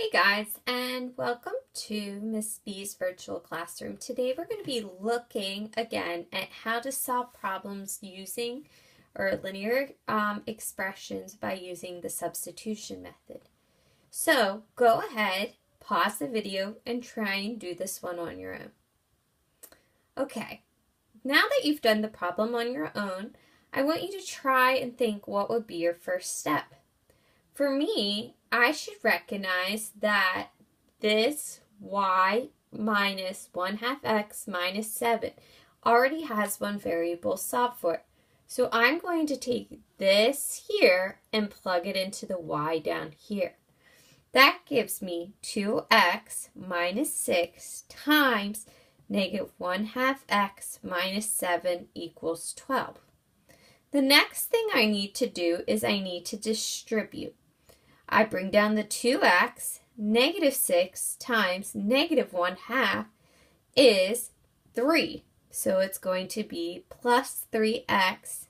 Hey guys, and welcome to Miss B's virtual classroom. Today we're going to be looking again at how to solve problems using linear expressions by using the substitution method. So go ahead, pause the video, and try and do this one on your own. Okay, now that you've done the problem on your own, I want you to try and think what would be your first step. For me, I should recognize that this y minus 1/2 x minus 7 already has one variable solved for it. So I'm going to take this here and plug it into the y down here. That gives me 2x minus 6 times negative 1/2 x minus 7 equals 12. The next thing I need to do is I need to distribute. I bring down the 2x, negative 6 times negative 1/2 is 3. So it's going to be plus 3x.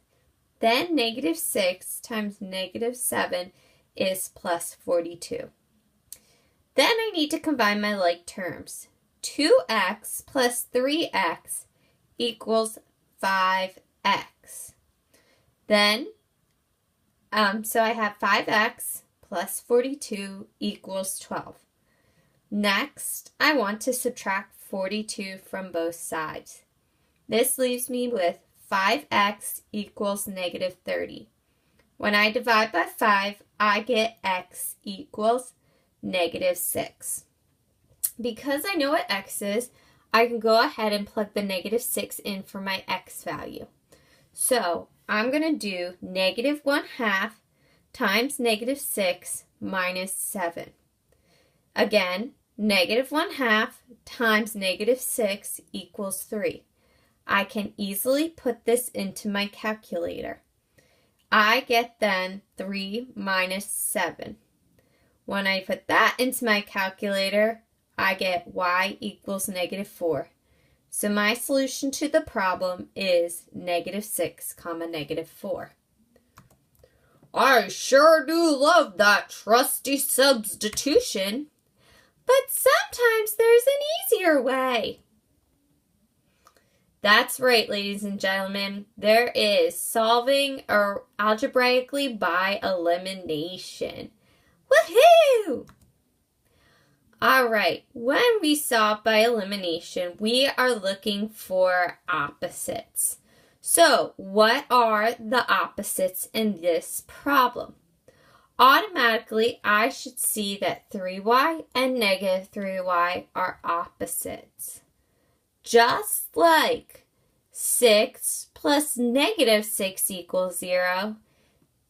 Then negative 6 times negative 7 is plus 42. Then I need to combine my like terms. 2x plus 3x equals 5x. Then, so I have 5x plus 42 equals 12. Next, I want to subtract 42 from both sides. This leaves me with 5x equals negative 30. When I divide by 5, I get x equals negative 6. Because I know what x is, I can go ahead and plug the negative 6 in for my x value. So I'm going to do negative 1/2 times negative 6 minus 7. Again, negative 1/2 times negative 6 equals 3. I can easily put this into my calculator. I get then 3 minus 7. When I put that into my calculator, I get y equals negative 4. So my solution to the problem is negative 6, negative 4. I sure do love that trusty substitution, but sometimes there's an easier way. That's right, ladies and gentlemen. There is solving algebraically by elimination. Woohoo! All right, when we solve by elimination, we are looking for opposites. So, what are the opposites in this problem? Automatically, I should see that 3y and negative 3y are opposites. Just like 6 plus negative 6 equals 0,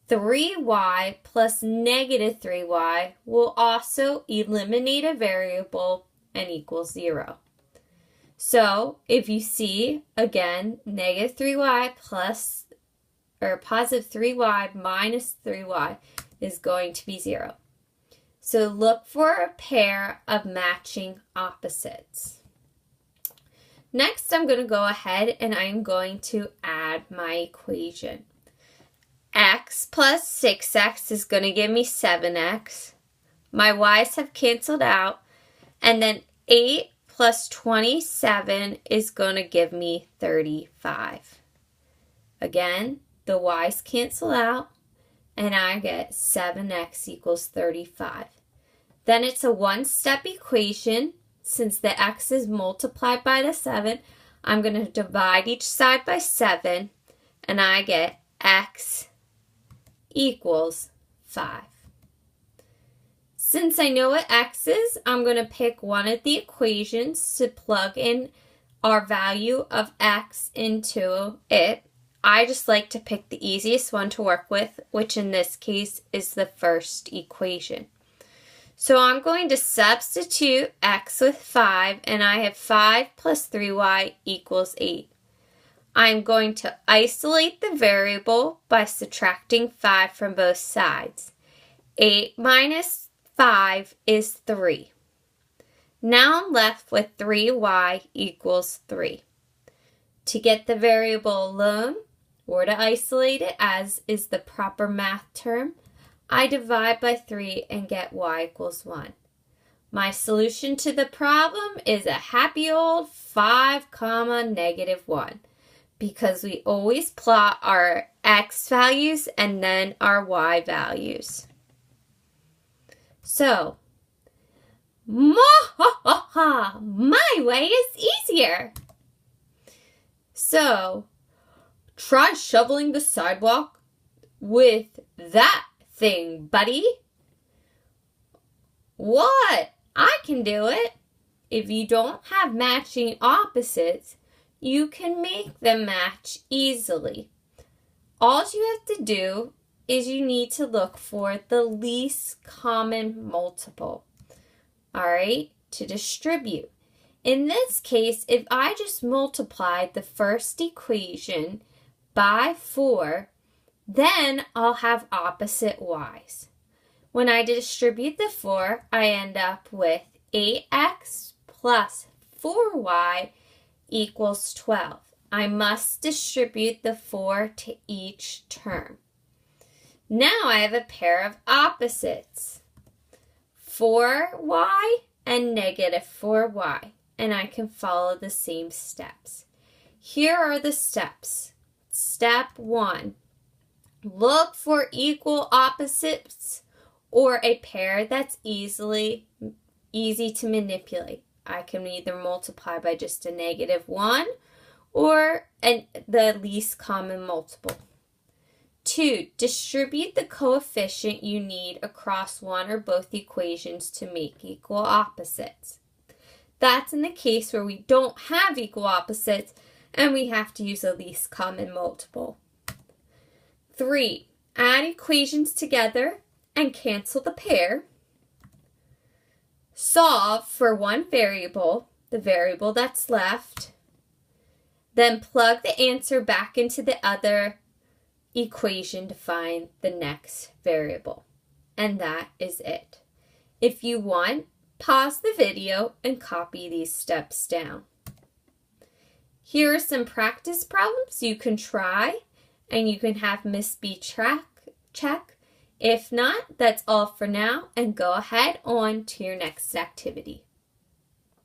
3y plus negative 3y will also eliminate a variable and equal 0. So if you see, again, negative 3y plus, or positive 3y minus 3y is going to be 0. So look for a pair of matching opposites. Next, I'm going to go ahead and I'm going to add my equation. X plus 6x is going to give me 7x. My y's have canceled out. And then 8 plus 27 is going to give me 35. Again, the y's cancel out, and I get 7x equals 35. Then it's a one-step equation. Since the x is multiplied by the 7, I'm going to divide each side by 7, and I get x equals 5. Since I know what x is, I'm going to pick one of the equations to plug in our value of x into it. I just like to pick the easiest one to work with, which in this case is the first equation. So I'm going to substitute x with 5, and I have 5 plus 3y equals 8. I'm going to isolate the variable by subtracting 5 from both sides. 8 minus 5 is 3. Now I'm left with 3y equals 3. To get the variable alone, or to isolate it as is the proper math term, I divide by 3 and get y equals 1. My solution to the problem is a happy old 5, -1, because we always plot our x values and then our y values. So, my way is easier. So, try shoveling the sidewalk with that thing, buddy. What? I can do it. If you don't have matching opposites, you can make them match easily. All you have to do is you need to look for the least common multiple, all right, to distribute. In this case, if I just multiplied the first equation by 4, then I'll have opposite y's. When I distribute the 4, I end up with 8x plus 4y equals 12. I must distribute the 4 to each term. Now I have a pair of opposites, 4y and -4y, and I can follow the same steps. Here are the steps. Step 1, look for equal opposites or a pair that's easy to manipulate. I can either multiply by just a -1 or the least common multiple. 2, distribute the coefficient you need across one or both equations to make equal opposites. That's in the case where we don't have equal opposites and we have to use a least common multiple. 3, add equations together and cancel the pair. Solve for one variable, the variable that's left. Then plug the answer back into the other equation to find the next variable. And that is it. If you want, pause the video and copy these steps down. Here are some practice problems you can try, and you can have Miss B check. If not, that's all for now, and go ahead on to your next activity.